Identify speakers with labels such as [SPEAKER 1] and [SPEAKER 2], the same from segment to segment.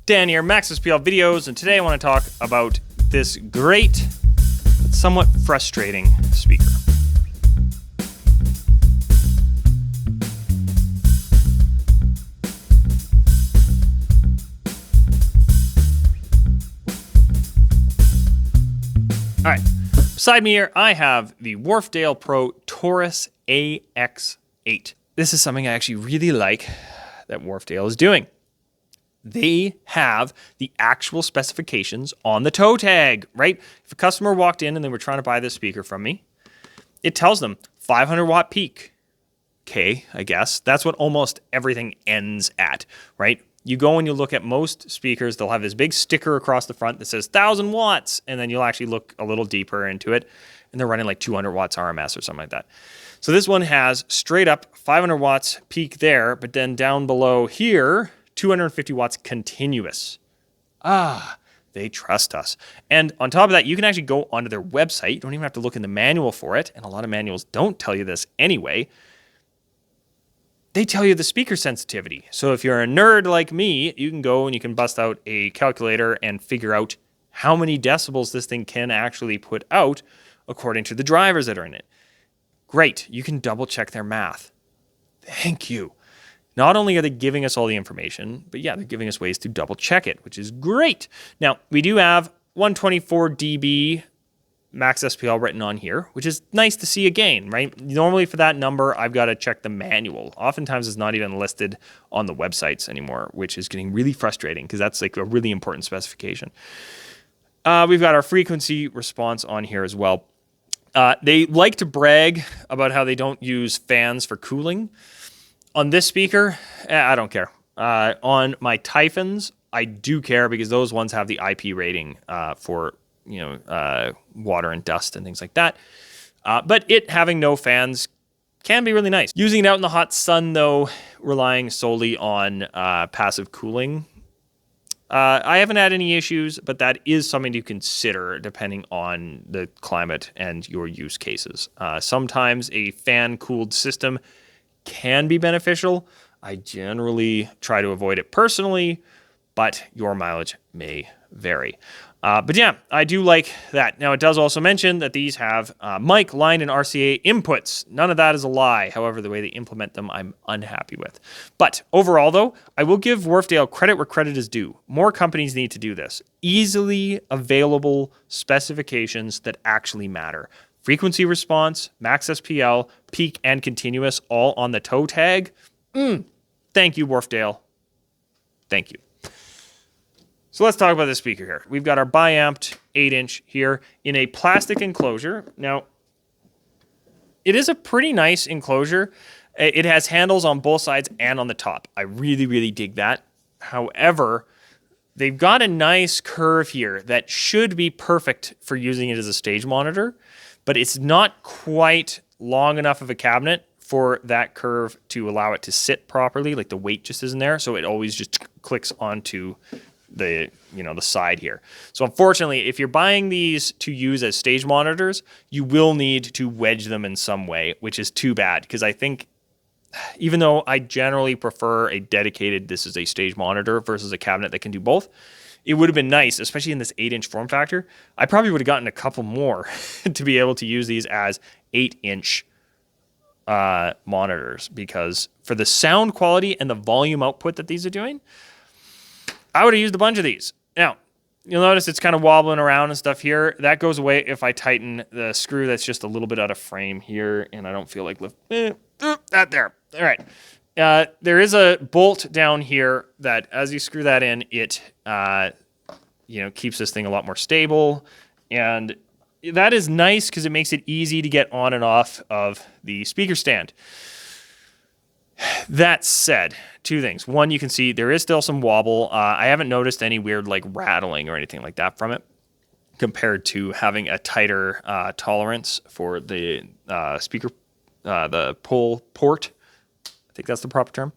[SPEAKER 1] Dan here, Max SPL Videos, and today I want to talk about this great, but somewhat frustrating speaker. All right, beside me here, I have the Wharfedale Pro Tourus AX8. This is something I actually really like that Wharfedale is doing. They have the actual specifications on the toe tag, right? If a customer walked in and they were trying to buy this speaker from me, it tells them 500 watt peak. Okay, I guess. That's what almost everything ends at, right? You go and you look at most speakers, they'll have this big sticker across the front that says 1,000 watts, and then you'll actually look a little deeper into it, and they're running like 200 watts RMS or something like that. So this one has straight up 500 watts peak there, but then down below here, 250 watts continuous. They trust us. And on top of that, you can actually go onto their website. You don't even have to look in the manual for it, and a lot of manuals don't tell you this anyway. They tell you the speaker sensitivity. So if you're a nerd like me, you can go and you can bust out a calculator and figure out how many decibels this thing can actually put out according to the drivers that are in it. Great. You can double check their math. Thank you. Not only are they giving us all the information, but yeah, they're giving us ways to double check it, which is great. Now, we do have 124 dB Max SPL written on here, which is nice to see again, right? Normally for that number, I've got to check the manual. Oftentimes it's not even listed on the websites anymore, which is getting really frustrating because that's like a really important specification. We've got our frequency response on here as well. They like to brag about how they don't use fans for cooling. On this speaker, I don't care. On my Typhons, I do care because those ones have the IP rating for water and dust and things like that. But it having no fans can be really nice. Using it out in the hot sun, though, relying solely on passive cooling, I haven't had any issues, but that is something to consider depending on the climate and your use cases. Sometimes a fan-cooled system can be beneficial. I generally try to avoid it personally, but your mileage may vary. But yeah, I do like that. Now, it does also mention that these have mic, line, and RCA inputs. None of that is a lie. However, the way they implement them, I'm unhappy with. But overall, though, I will give Wharfedale credit where credit is due. More companies need to do this. Easily available specifications that actually matter. Frequency response, Max SPL, peak, and continuous all on the toe tag. Thank you, Wharfedale. Thank you. So let's talk about this speaker here. We've got our bi-amped 8-inch here in a plastic enclosure. Now, it is a pretty nice enclosure. It has handles on both sides and on the top. I really, really dig that. However, they've got a nice curve here that should be perfect for using it as a stage monitor, but it's not quite long enough of a cabinet for that curve to allow it to sit properly. Like the weight just isn't there, so it always just clicks onto the side here. So unfortunately, if you're buying these to use as stage monitors, you will need to wedge them in some way, which is too bad because I think even though I generally prefer a dedicated, this is a stage monitor versus a cabinet that can do both, it would have been nice, especially in this 8-inch form factor. I probably would have gotten a couple more to be able to use these as 8-inch monitors because for the sound quality and the volume output that these are doing, I would have used a bunch of these. Now, you'll notice it's kind of wobbling around and stuff here. That goes away if I tighten the screw that's just a little bit out of frame here, and I don't feel like lifting that there. All right. There is a bolt down here that as you screw that in, it keeps this thing a lot more stable. And that is nice because it makes it easy to get on and off of the speaker stand. That said, two things. One, you can see there is still some wobble. I haven't noticed any weird like rattling or anything like that from it compared to having a tighter tolerance for the speaker, the pull port. I think that's the proper term.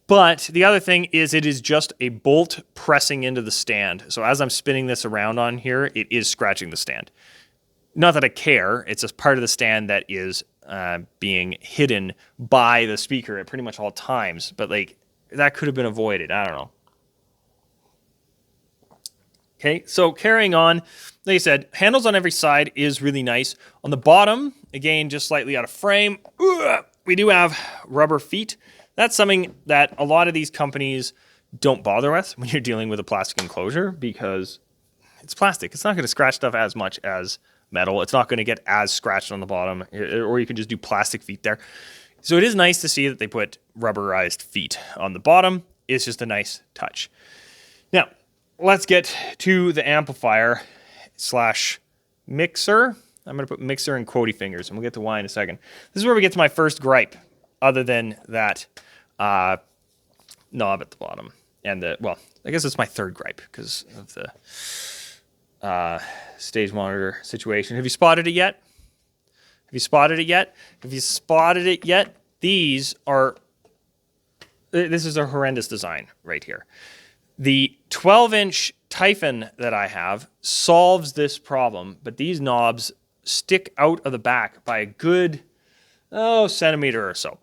[SPEAKER 1] But the other thing is it is just a bolt pressing into the stand. So as I'm spinning this around on here, it is scratching the stand. Not that I care. It's a part of the stand that is being hidden by the speaker at pretty much all times. But like that could have been avoided. I don't know. Okay, so carrying on, like I said, handles on every side is really nice. On the bottom, again, just slightly out of frame, we do have rubber feet. That's something that a lot of these companies don't bother with when you're dealing with a plastic enclosure because it's plastic. It's not going to scratch stuff as much as metal. It's not going to get as scratched on the bottom, or you can just do plastic feet there. So it is nice to see that they put rubberized feet on the bottom. It's just a nice touch. Now, let's get to the amplifier slash mixer. I'm going to put mixer in quotey fingers, and we'll get to why in a second. This is where we get to my first gripe, other than that knob at the bottom. And well, I guess it's my third gripe because of the stage monitor situation. Have you spotted it yet? Have you spotted it yet? Have you spotted it yet? This is a horrendous design right here. The 12-inch Typhon that I have solves this problem, but these knobs stick out of the back by a good, centimeter or so.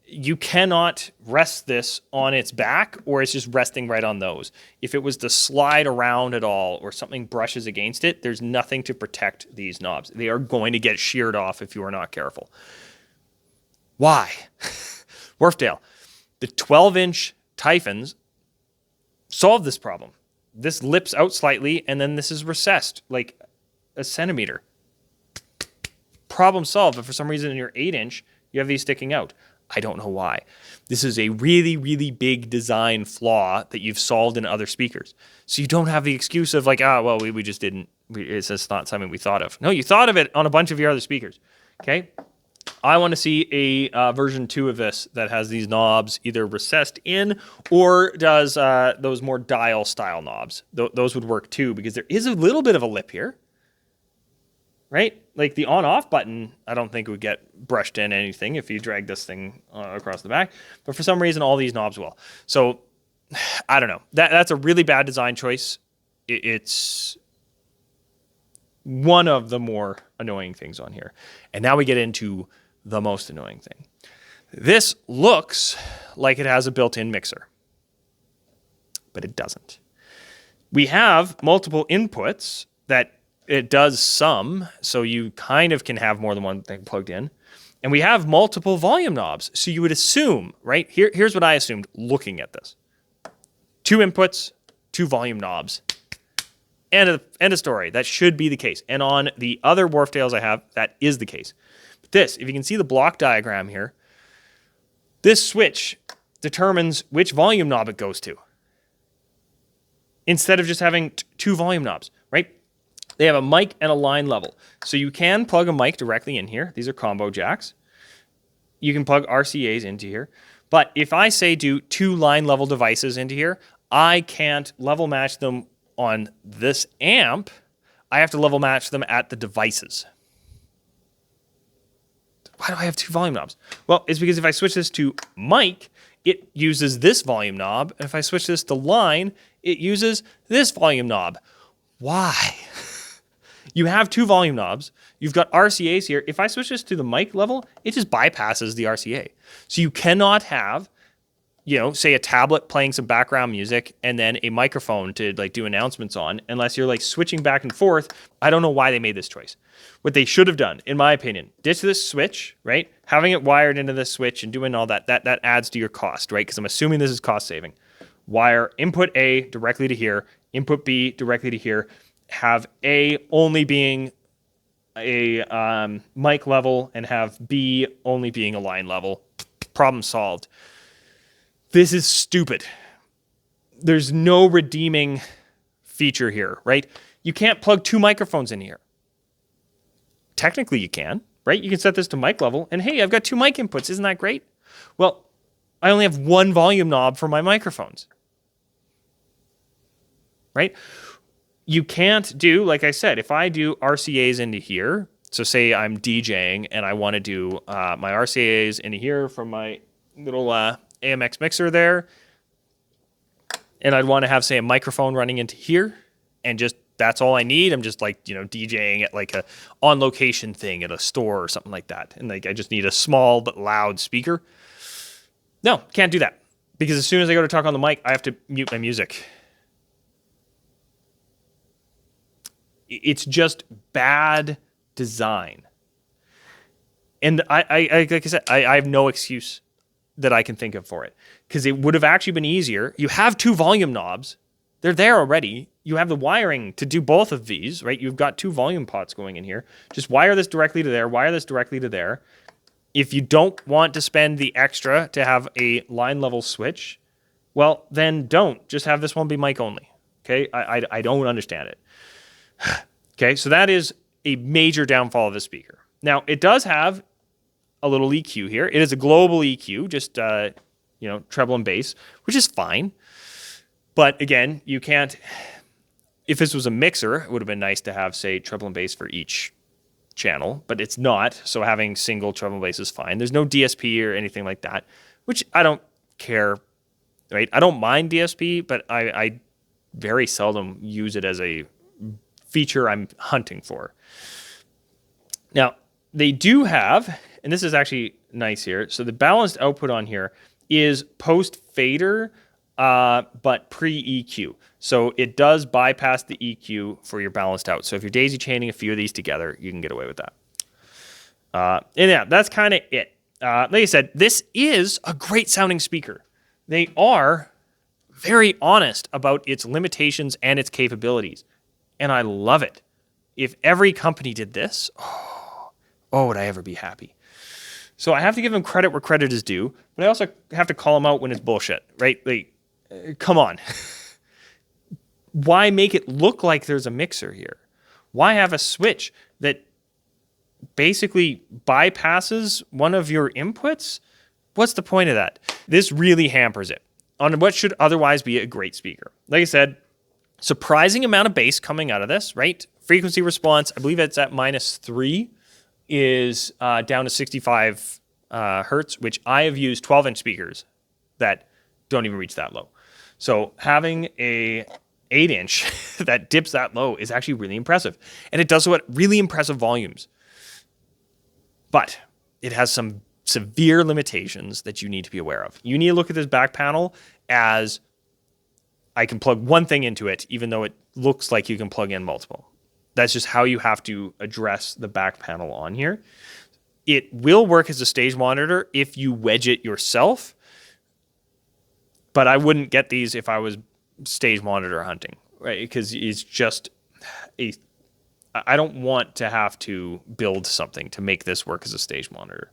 [SPEAKER 1] You cannot rest this on its back, or it's just resting right on those. If it was to slide around at all or something brushes against it, there's nothing to protect these knobs. They are going to get sheared off if you are not careful. Why? Wharfedale, the 12-inch Typhons solve this problem. This lips out slightly, and then this is recessed like a centimeter. Problem solved, but for some reason in your 8-inch, you have these sticking out. I don't know why. This is a really, really big design flaw that you've solved in other speakers. So you don't have the excuse of like, we just didn't, it's just not something we thought of. No, you thought of it on a bunch of your other speakers, okay? I want to see a version 2 of this that has these knobs either recessed in or does those more dial style knobs. Those would work too because there is a little bit of a lip here, right? Like the on-off button, I don't think would get brushed in anything if you drag this thing across the back. But for some reason, all these knobs will. So I don't know. That's a really bad design choice. It's one of the more annoying things on here. And now we get into the most annoying thing. This looks like it has a built-in mixer, but it doesn't. We have multiple inputs that it does some, so you kind of can have more than one thing plugged in. And we have multiple volume knobs. So you would assume, right? Here's what I assumed looking at this. 2 inputs, 2 volume knobs. End of story. That should be the case. And on the other Wharfedales I have, that is the case. But this, if you can see the block diagram here, this switch determines which volume knob it goes to. Instead of just having 2 volume knobs, right? They have a mic and a line level. So you can plug a mic directly in here. These are combo jacks. You can plug RCAs into here. But if I say do 2 line level devices into here, I can't level match them on this amp. I have to level match them at the devices. Why do I have 2 volume knobs? Well, it's because if I switch this to mic, it uses this volume knob. And if I switch this to line, it uses this volume knob. Why? You have 2 volume knobs. You've got RCAs here. If I switch this to the mic level, it just bypasses the RCA. So you cannot have, say a tablet playing some background music and then a microphone to like do announcements on, unless you're like switching back and forth. I don't know why they made this choice. What they should have done, in my opinion, ditch this switch, right? Having it wired into this switch and doing all that adds to your cost, right? Because I'm assuming this is cost saving. Wire input A directly to here, input B directly to here, have A only being a mic level and have B only being a line level. Problem solved. This is stupid. There's no redeeming feature here, right? You can't plug 2 microphones in here. Technically you can, right? You can set this to mic level and hey, I've got 2 mic inputs. Isn't that great? Well, I only have 1 volume knob for my microphones, right? You can't do, like I said, if I do RCAs into here, so say I'm DJing and I want to do my RCAs into here from my little AMX mixer there, and I'd want to have, say, a microphone running into here, and just that's all I need. I'm just like, DJing at like a on location thing at a store or something like that. And like I just need a small but loud speaker. No, can't do that. Because as soon as I go to talk on the mic, I have to mute my music. It's just bad design. And I like I said, I have no excuse that I can think of for it, because it would have actually been easier. You have 2 volume knobs. They're there already. You have the wiring to do both of these, right? You've got 2 volume pots going in here. Just wire this directly to there, wire this directly to there. If you don't want to spend the extra to have a line level switch, well, then don't. Just have this one be mic only. Okay? I don't understand it. Okay, so that is a major downfall of the speaker. Now, it does have a little EQ here. It is a global EQ, just treble and bass, which is fine. But again, you can't. If this was a mixer, it would have been nice to have, say, treble and bass for each channel, but it's not. So having single treble and bass is fine. There's no DSP or anything like that, which I don't care. Right? I don't mind DSP, but I very seldom use it as a feature I'm hunting for. Now, they do have, and this is actually nice here, so the balanced output on here is post-fader, but pre-EQ. So it does bypass the EQ for your balanced out. So if you're daisy chaining a few of these together, you can get away with that. And yeah, that's kind of it. Like I said, this is a great sounding speaker. They are very honest about its limitations and its capabilities. And I love it. If every company did this, oh, would I ever be happy? So I have to give them credit where credit is due, but I also have to call them out when it's bullshit, right? Like, come on. Why make it look like there's a mixer here? Why have a switch that basically bypasses one of your inputs? What's the point of that? This really hampers it on what should otherwise be a great speaker. Like I said, surprising amount of bass coming out of this, right? Frequency response, I believe it's at -3, is down to 65 hertz, which I have used 12-inch speakers that don't even reach that low. So having a 8-inch that dips that low is actually really impressive. And it does so at really impressive volumes. But it has some severe limitations that you need to be aware of. You need to look at this back panel as I can plug one thing into it, even though it looks like you can plug in multiple. That's just how you have to address the back panel on here. It will work as a stage monitor if you wedge it yourself, but I wouldn't get these if I was stage monitor hunting, right? Because it's just I don't want to have to build something to make this work as a stage monitor.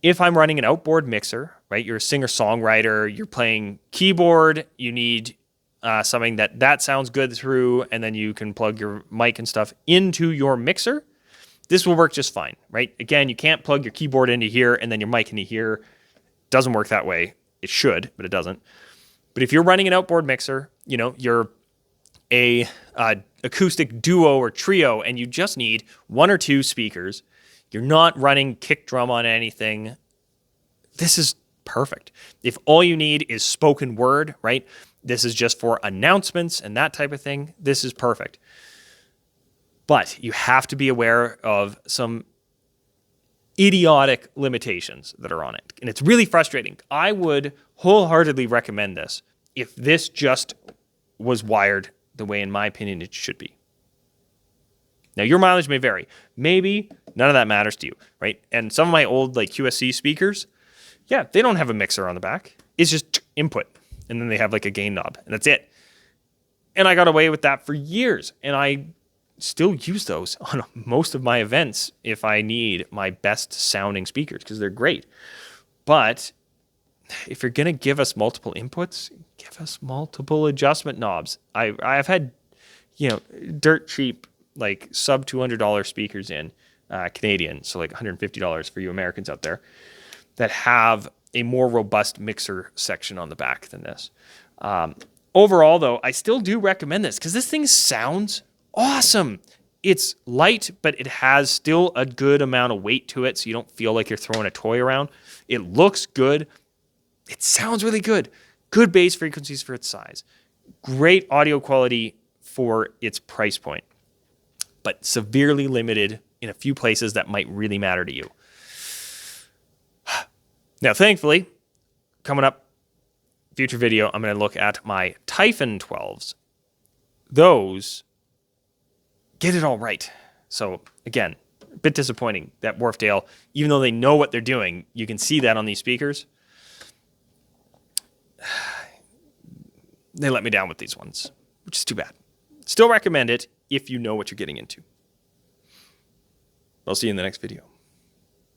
[SPEAKER 1] If I'm running an outboard mixer, right? You're a singer-songwriter, you're playing keyboard, you need something that sounds good through, and then you can plug your mic and stuff into your mixer. This will work just fine, right? Again, you can't plug your keyboard into here and then your mic into here. Doesn't work that way. It should, but it doesn't. But if you're running an outboard mixer, you're a acoustic duo or trio, and you just need 1 or 2 speakers. You're not running kick drum on anything. This is perfect. If all you need is spoken word, right? This is just for announcements and that type of thing. This is perfect. But you have to be aware of some idiotic limitations that are on it. And it's really frustrating. I would wholeheartedly recommend this if this just was wired the way, in my opinion, it should be. Now, your mileage may vary. Maybe none of that matters to you, right? And some of my old QSC speakers, yeah, they don't have a mixer on the back. It's just input. And then they have a gain knob, and that's it. And I got away with that for years. And I still use those on most of my events if I need my best sounding speakers, because they're great. But if you're going to give us multiple inputs, give us multiple adjustment knobs. I've had, dirt cheap, sub $200 speakers in Canadian, so $150 for you Americans out there, that have a more robust mixer section on the back than this. Overall, though, I still do recommend this because this thing sounds awesome. It's light, but it has still a good amount of weight to it, so you don't feel like you're throwing a toy around. It looks good. It sounds really good. Good bass frequencies for its size. Great audio quality for its price point, but severely limited in a few places that might really matter to you. Now, thankfully, coming up, future video, I'm going to look at my Typhon 12s. Those get it all right. So again, a bit disappointing that Wharfedale, even though they know what they're doing, you can see that on these speakers. They let me down with these ones, which is too bad. Still recommend it if you know what you're getting into. I'll see you in the next video.